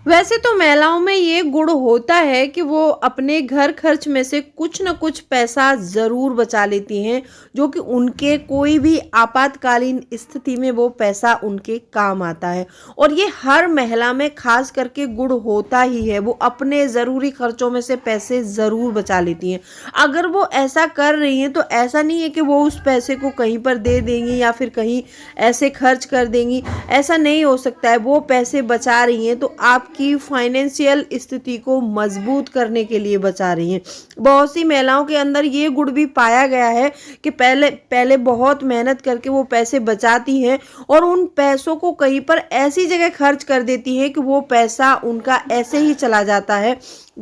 वैसे तो महिलाओं में ये गुण होता है कि वो अपने घर खर्च में से कुछ न कुछ पैसा ज़रूर बचा लेती हैं, जो कि उनके कोई भी आपातकालीन स्थिति में वो पैसा उनके काम आता है। और ये हर महिला में खास करके गुण होता ही है, वो अपने ज़रूरी खर्चों में से पैसे ज़रूर बचा लेती हैं। अगर वो ऐसा कर रही हैं तो ऐसा नहीं है कि वो उस पैसे को कहीं पर दे देंगी या फिर कहीं ऐसे खर्च कर देंगी, ऐसा नहीं हो सकता है। वो पैसे बचा रही हैं तो आपकी फाइनेंशियल स्थिति को मजबूत करने के लिए बचा रही हैं। बहुत सी महिलाओं के अंदर ये गुण भी पाया गया है कि पहले पहले बहुत मेहनत करके वो पैसे बचाती हैं और उन पैसों को कहीं पर ऐसी जगह खर्च कर देती हैं कि वो पैसा उनका ऐसे ही चला जाता है,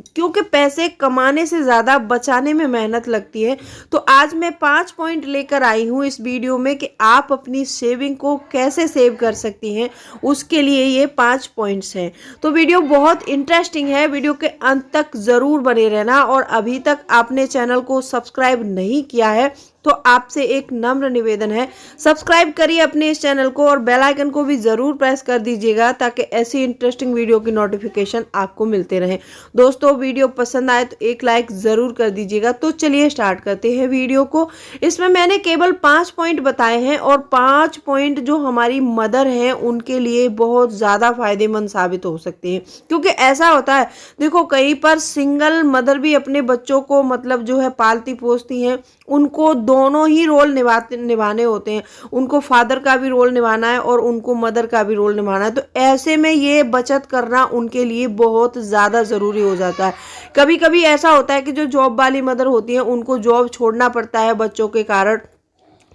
क्योंकि पैसे कमाने से ज़्यादा बचाने में मेहनत लगती है। तो आज मैं 5 पॉइंट लेकर आई हूँ इस वीडियो में कि आप अपनी सेविंग को कैसे सेव कर सकती हैं, उसके लिए ये 5 पॉइंट्स हैं। तो वीडियो बहुत इंटरेस्टिंग है, वीडियो के अंत तक ज़रूर बने रहना। और अभी तक आपने चैनल को सब्सक्राइब नहीं किया है तो आपसे एक नम्र निवेदन है, सब्सक्राइब करिए अपने इस चैनल को और बेल आइकन को भी ज़रूर प्रेस कर दीजिएगा ताकि ऐसी इंटरेस्टिंग वीडियो की नोटिफिकेशन आपको मिलते रहे। दोस्तों, वीडियो पसंद आए तो एक लाइक ज़रूर कर दीजिएगा। तो चलिए स्टार्ट करते हैं वीडियो को। इसमें मैंने केवल 5 पॉइंट बताए हैं और 5 पॉइंट जो हमारी मदर हैं उनके लिए बहुत ज़्यादा फायदेमंद साबित हो सकते हैं। क्योंकि ऐसा होता है, देखो कहीं पर सिंगल मदर भी अपने बच्चों को मतलब जो है पालती पोसती हैं, उनको दोनों ही रोल निभाने होते हैं। उनको फादर का भी रोल निभाना है और उनको मदर का भी रोल निभाना है। तो ऐसे में ये बचत करना उनके लिए बहुत ज़्यादा ज़रूरी हो जाता है। कभी कभी ऐसा होता है कि जो जॉब वाली मदर होती हैं उनको जॉब छोड़ना पड़ता है बच्चों के कारण,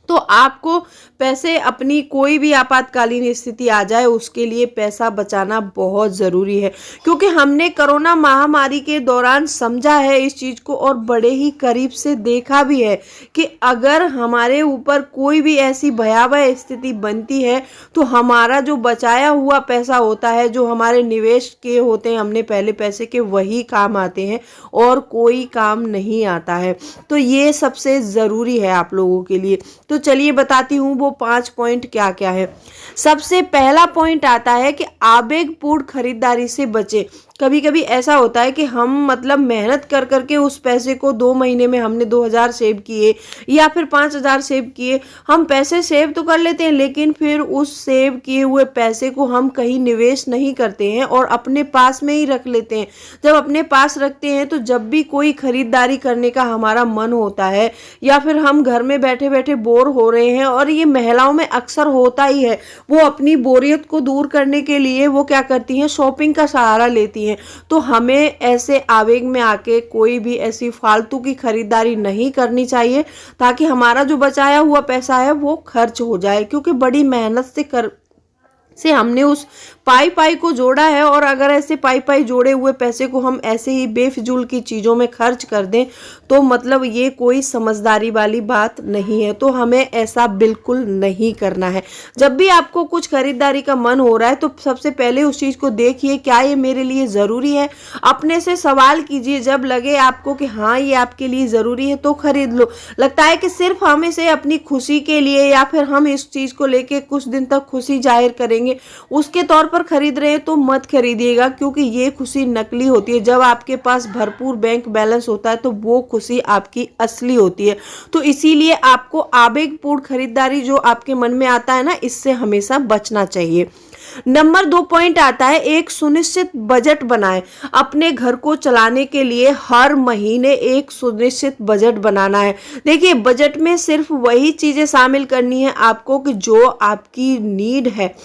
तो आपको पैसे अपनी कोई भी आपातकालीन स्थिति आ जाए उसके लिए पैसा बचाना बहुत ज़रूरी है। क्योंकि हमने कोरोना महामारी के दौरान समझा है इस चीज़ को और बड़े ही करीब से देखा भी है कि अगर हमारे ऊपर कोई भी ऐसी भयावह स्थिति बनती है तो हमारा जो बचाया हुआ पैसा होता है, जो हमारे निवेश के होते हैं हमने पहले पैसे के, वही काम आते हैं और कोई काम नहीं आता है। तो ये सबसे ज़रूरी है आप लोगों के लिए। तो चलिए बताती हूँ वो 5 पॉइंट क्या क्या है। सबसे पहला पॉइंट आता है कि आवेगपूर्ण खरीदारी से बचे। कभी कभी ऐसा होता है कि हम मतलब मेहनत कर करके उस पैसे को 2 महीने में हमने 2000 सेव किए या फिर 5000 सेव किए, हम पैसे सेव तो कर लेते हैं लेकिन फिर उस सेव किए हुए पैसे को हम कहीं निवेश नहीं करते हैं और अपने पास में ही रख लेते हैं। जब अपने पास रखते हैं तो जब भी कोई खरीदारी करने का हमारा मन होता है या फिर हम घर में बैठे बैठे बोर हो रहे हैं, और ये महिलाओं में अक्सर होता ही है, वो अपनी बोरियत को दूर करने के लिए वो क्या करती हैं, शॉपिंग का सहारा लेती हैं। तो हमें ऐसे आवेग में आके कोई भी ऐसी फालतू की खरीदारी नहीं करनी चाहिए ताकि हमारा जो बचाया हुआ पैसा है वो खर्च हो जाए। क्योंकि बड़ी मेहनत से हमने उस पाई को जोड़ा है और अगर ऐसे पाई जोड़े हुए पैसे को हम ऐसे ही बेफिजूल की चीज़ों में खर्च कर दें तो मतलब ये कोई समझदारी वाली बात नहीं है। तो हमें ऐसा बिल्कुल नहीं करना है। जब भी आपको कुछ खरीदारी का मन हो रहा है तो सबसे पहले उस चीज़ को देखिए, क्या ये मेरे लिए ज़रूरी है। अपने से सवाल कीजिए, जब लगे आपको कि हाँ ये आपके लिए ज़रूरी है तो खरीद लो। लगता है कि सिर्फ हम इसे अपनी खुशी के लिए या फिर हम इस चीज़ को लेके कुछ दिन तक खुशी जाहिर करेंगे उसके तौर पर खरीद रहे हैं तो मत खरीदिएगा, क्योंकि ये खुशी नकली होती है। जब आपके पास भरपूर बैंक बैलेंस होता है तो वो खुशी आपकी असली होती है। तो इसीलिए आपको आवेगपूर्ण खरीदारी जो आपके मन में आता है ना, इससे हमेशा बचना चाहिए। नंबर 2 पॉइंट आता है, एक सुनिश्चित बजट बनाएं। अपने घर को चलाने के लिए हर महीने एक सुनिश्चित बजट बनाना है। देखिए, बजट में सिर्फ वही चीजें शामिल करनी है आपको कि जो आपकी नीड है।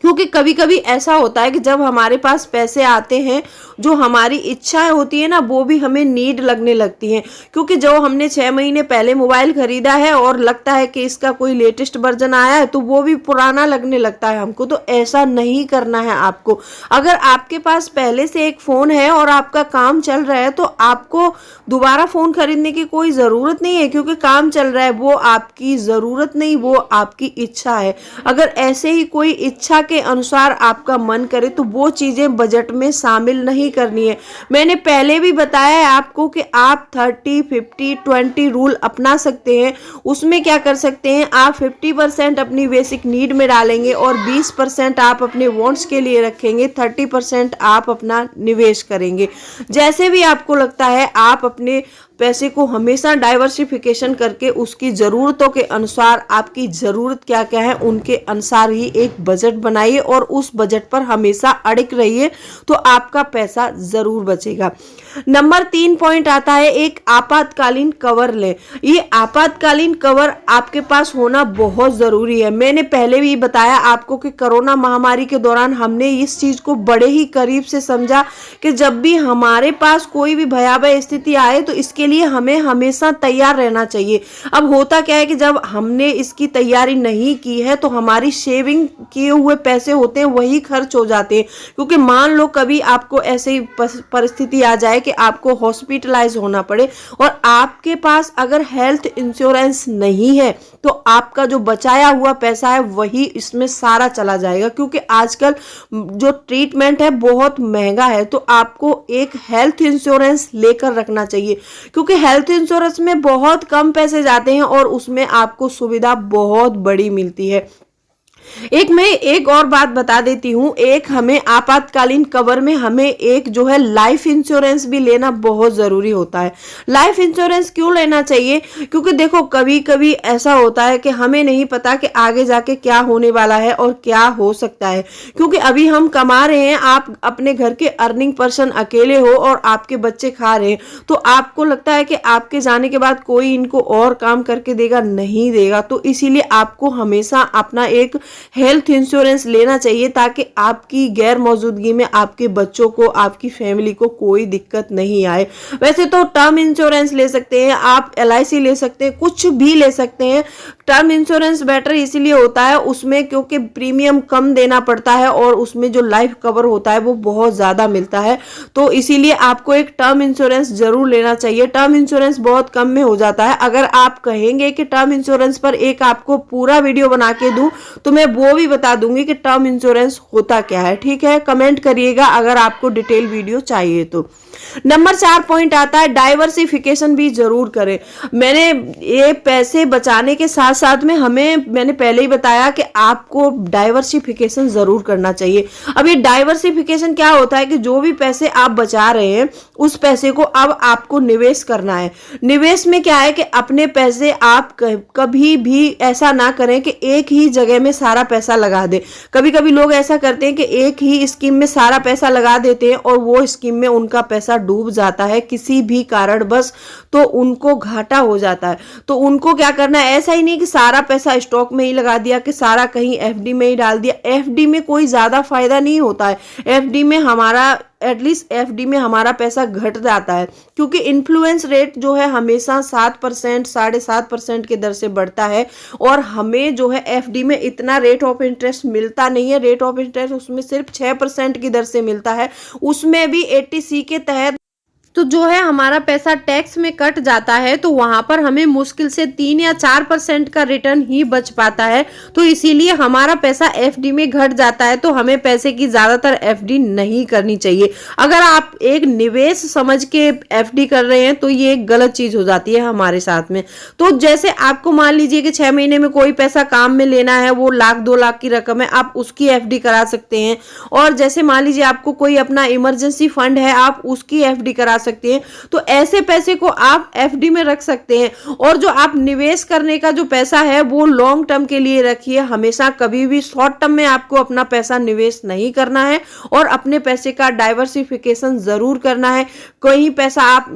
क्योंकि कभी कभी ऐसा होता है कि जब हमारे पास पैसे आते हैं, जो हमारी इच्छाएं होती है ना वो भी हमें नीड लगने लगती हैं। क्योंकि जो हमने 6 महीने पहले मोबाइल खरीदा है और लगता है कि इसका कोई लेटेस्ट वर्जन आया है तो वो भी पुराना लगने लगता है हमको। तो ऐसा नहीं करना है आपको। अगर आपके पास पहले से एक फ़ोन है और आपका काम चल रहा है तो आपको दोबारा फ़ोन खरीदने की कोई ज़रूरत नहीं है, क्योंकि काम चल रहा है। वो आपकी ज़रूरत नहीं, वो आपकी इच्छा है। अगर ऐसे ही कोई इच्छा के के अनुसार आपका मन करे तो वो चीज़ें बजट में शामिल नहीं करनी है। मैंने पहले भी बताया है आपको कि आप 30-50-20 रूल अपना सकते हैं। उसमें क्या कर सकते हैं, आप 50% अपनी बेसिक नीड में डालेंगे और 20% आप अपने वांट्स के लिए रखेंगे, 30% आप अपना निवेश करेंगे। जैसे भी आपको लगता है आप अपने पैसे को हमेशा डाइवर्सिफिकेशन करके उसकी ज़रूरतों के अनुसार, आपकी ज़रूरत क्या क्या है उनके अनुसार ही एक बजट बनाइए और उस बजट पर हमेशा अड़िग रहिए, तो आपका पैसा ज़रूर बचेगा। नंबर 3 पॉइंट आता है, एक आपातकालीन कवर लें। ये आपातकालीन कवर आपके पास होना बहुत ज़रूरी है। मैंने पहले भी बताया आपको कि कोरोना महामारी के दौरान हमने इस चीज़ को बड़े ही करीब से समझा कि जब भी हमारे पास कोई भी भयावह स्थिति आए तो इसके लिए हमें हमेशा तैयार रहना चाहिए। अब होता क्या है कि जब हमने इसकी तैयारी नहीं की है तो हमारी सेविंग किए हुए पैसे होते हैं वही खर्च हो जाते हैं, क्योंकि मान लो कभी आपको ऐसी परिस्थिति आ जाए कि आपको हॉस्पिटलाइज होना पड़े और आपके पास अगर हेल्थ इंश्योरेंस नहीं है तो आपका जो बचाया हुआ पैसा है वही इसमें सारा चला जाएगा, क्योंकि आजकल जो ट्रीटमेंट है बहुत महंगा है। तो आपको एक हेल्थ इंश्योरेंस लेकर रखना चाहिए, क्योंकि हेल्थ इंश्योरेंस में बहुत कम पैसे जाते हैं और उसमें आपको सुविधा बहुत बड़ी मिलती है। मैं एक और बात बता देती हूँ, एक हमें आपातकालीन कवर में हमें एक जो है लाइफ इंश्योरेंस भी लेना बहुत ज़रूरी होता है। लाइफ इंश्योरेंस क्यों लेना चाहिए, क्योंकि देखो कभी कभी ऐसा होता है कि हमें नहीं पता कि आगे जाके क्या होने वाला है और क्या हो सकता है, क्योंकि अभी हम कमा रहे हैं, आप अपने घर के अर्निंग पर्सन अकेले हो और आपके बच्चे खा रहे हैं, तो आपको लगता है कि आपके जाने के बाद कोई इनको और काम करके देगा, नहीं देगा। तो इसीलिए आपको हमेशा अपना एक हेल्थ इंश्योरेंस लेना चाहिए ताकि आपकी गैर मौजूदगी में आपके बच्चों को, आपकी फैमिली को कोई दिक्कत नहीं आए। वैसे तो टर्म इंश्योरेंस ले सकते हैं आप, LIC ले सकते हैं, कुछ भी ले सकते हैं। टर्म इंश्योरेंस बेटर इसीलिए होता है उसमें क्योंकि प्रीमियम कम देना पड़ता है और उसमें जो लाइफ कवर होता है वो बहुत ज़्यादा मिलता है, तो इसीलिए आपको एक टर्म इंश्योरेंस जरूर लेना चाहिए। टर्म इंश्योरेंस बहुत कम में हो जाता है। अगर आप कहेंगे कि टर्म इंश्योरेंस पर एक आपको पूरा वीडियो बना के दूं तो मैं वो भी बता दूंगी कि टर्म इंश्योरेंस होता क्या है। ठीक है, कमेंट करिएगा अगर आपको डिटेल वीडियो चाहिए तो। नंबर 4 पॉइंट आता है, डाइवर्सिफिकेशन भी जरूर करें। मैंने ये पैसे बचाने के साथ साथ में मैंने पहले ही बताया कि आपको डाइवर्सिफिकेशन जरूर करना चाहिए। अब ये डाइवर्सिफिकेशन क्या होता है कि जो भी पैसे आप बचा रहे हैं उस पैसे को अब आपको निवेश करना है। निवेश में क्या है कि अपने पैसे आप कभी भी ऐसा ना करें कि एक ही जगह में सारा पैसा लगा दे। कभी कभी लोग ऐसा करते हैं कि एक ही स्कीम में सारा पैसा लगा देते हैं और वो स्कीम में उनका पैसा डूब जाता है किसी भी कारण बस, तो उनको घाटा हो जाता है। तो उनको क्या करना है, ऐसा ही नहीं कि सारा पैसा स्टॉक में ही लगा दिया, कि सारा कहीं FD में ही डाल दिया। FD में कोई ज्यादा फायदा नहीं होता है। FD में हमारा एटलीस्ट FD में हमारा पैसा घट जाता है, क्योंकि इन्फ्लुएंस रेट जो है हमेशा 7%, 7.5% के दर से बढ़ता है और हमें जो है FD में इतना रेट ऑफ इंटरेस्ट मिलता नहीं है। रेट ऑफ इंटरेस्ट उसमें सिर्फ 6% की दर से मिलता है, उसमें भी 80C के तहत। तो जो है हमारा पैसा टैक्स में कट जाता है, तो वहां पर हमें मुश्किल से 3 या 4% का रिटर्न ही बच पाता है। तो इसीलिए हमारा पैसा FD में घट जाता है, तो हमें पैसे की ज्यादातर FD नहीं करनी चाहिए। अगर आप एक निवेश समझ के FD कर रहे हैं तो ये एक गलत चीज हो जाती है हमारे साथ में। तो जैसे आपको मान लीजिए कि 6 महीने में कोई पैसा काम में लेना है, वो 1-2 लाख की रकम है, आप उसकी FD करा सकते हैं। और जैसे मान लीजिए आपको कोई अपना इमरजेंसी फंड है, आप उसकी FD करा सकते हैं। तो ऐसे पैसे को आप FD में रख सकते हैं। और जो आप निवेश करने का जो पैसा है वो लॉन्ग टर्म के लिए रखिए। हमेशा कभी भी शॉर्ट टर्म में आपको अपना पैसा निवेश नहीं करना है और अपने पैसे का डाइवर्सिफिकेशन जरूर करना है। कहीं पैसा आप,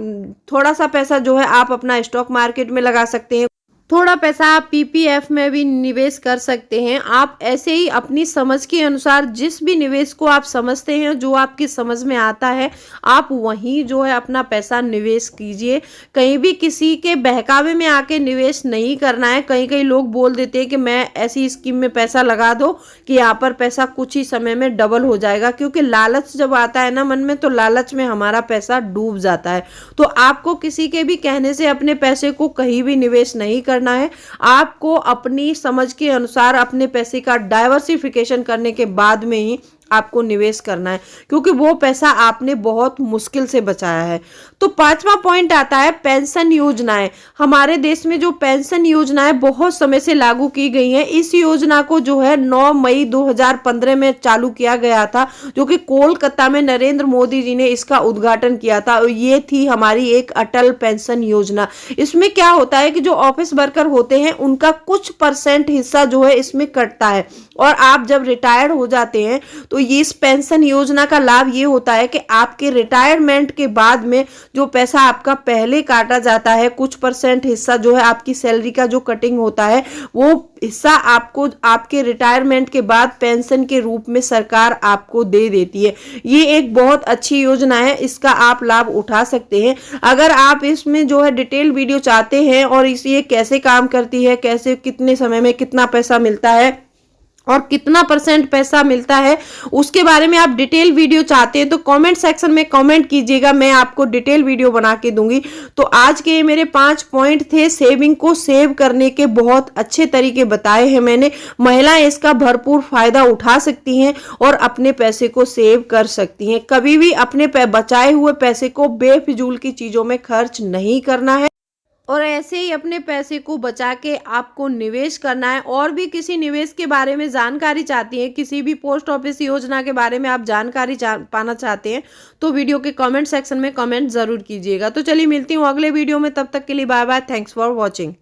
थोड़ा सा पैसा जो है आप अपना स्टॉक मार्केट में लगा सकते हैं, थोड़ा पैसा आप PPF में भी निवेश कर सकते हैं। आप ऐसे ही अपनी समझ के अनुसार जिस भी निवेश को आप समझते हैं, जो आपकी समझ में आता है, आप वहीं जो है अपना पैसा निवेश कीजिए। कहीं भी किसी के बहकावे में आके निवेश नहीं करना है। कई लोग बोल देते हैं कि मैं ऐसी स्कीम में पैसा लगा दो कि यहाँ पर पैसा कुछ ही समय में डबल हो जाएगा, क्योंकि लालच जब आता है ना मन में, तो लालच में हमारा पैसा डूब जाता है। तो आपको किसी के भी कहने से अपने पैसे को कहीं भी निवेश नहीं करना करना है, आपको अपनी समझ के अनुसार अपने पैसे का डाइवर्सिफिकेशन करने के बाद में ही आपको निवेश करना है, क्योंकि वो पैसा आपने बहुत मुश्किल से बचाया है। तो पांचवा पॉइंट आता है पेंशन योजनाएं। हमारे देश में जो पेंशन योजनाएं बहुत समय से लागू की गई हैं, इस योजना को जो है 9 मई 2015 में चालू किया गया था, जो कि कोलकाता में नरेंद्र मोदी जी ने इसका उद्घाटन किया था। ये थी हमारी एक अटल पेंशन योजना। इसमें क्या होता है कि जो ऑफिस वर्कर होते हैं उनका कुछ % हिस्सा जो है इसमें कटता है, और आप जब रिटायर्ड हो जाते हैं तो ये इस पेंशन योजना का लाभ ये होता है कि आपके रिटायरमेंट के बाद में जो पैसा आपका पहले काटा जाता है, कुछ % हिस्सा जो है आपकी सैलरी का जो कटिंग होता है, वो हिस्सा आपको आपके रिटायरमेंट के बाद पेंशन के रूप में सरकार आपको दे देती है। ये एक बहुत अच्छी योजना है, इसका आप लाभ उठा सकते हैं। अगर आप इसमें जो है डिटेल वीडियो चाहते हैं और ये कैसे काम करती है, कैसे कितने समय में कितना पैसा मिलता है और कितना % पैसा मिलता है, उसके बारे में आप डिटेल वीडियो चाहते हैं तो कमेंट सेक्शन में कमेंट कीजिएगा, मैं आपको डिटेल वीडियो बना के दूंगी। तो आज के ये मेरे 5 पॉइंट थे, सेविंग को सेव करने के बहुत अच्छे तरीके बताए हैं मैंने। महिलाएं इसका भरपूर फायदा उठा सकती हैं और अपने पैसे को सेव कर सकती हैं। कभी भी अपने बचाए हुए पैसे को बेफिजूल की चीजों में खर्च नहीं करना है, और ऐसे ही अपने पैसे को बचा के आपको निवेश करना है। और भी किसी निवेश के बारे में जानकारी चाहती हैं, किसी भी पोस्ट ऑफिस योजना के बारे में आप जानकारी पाना चाहते हैं, तो वीडियो के कमेंट सेक्शन में कमेंट जरूर कीजिएगा। तो चलिए मिलती हूँ अगले वीडियो में, तब तक के लिए bye bye, thanks for watching.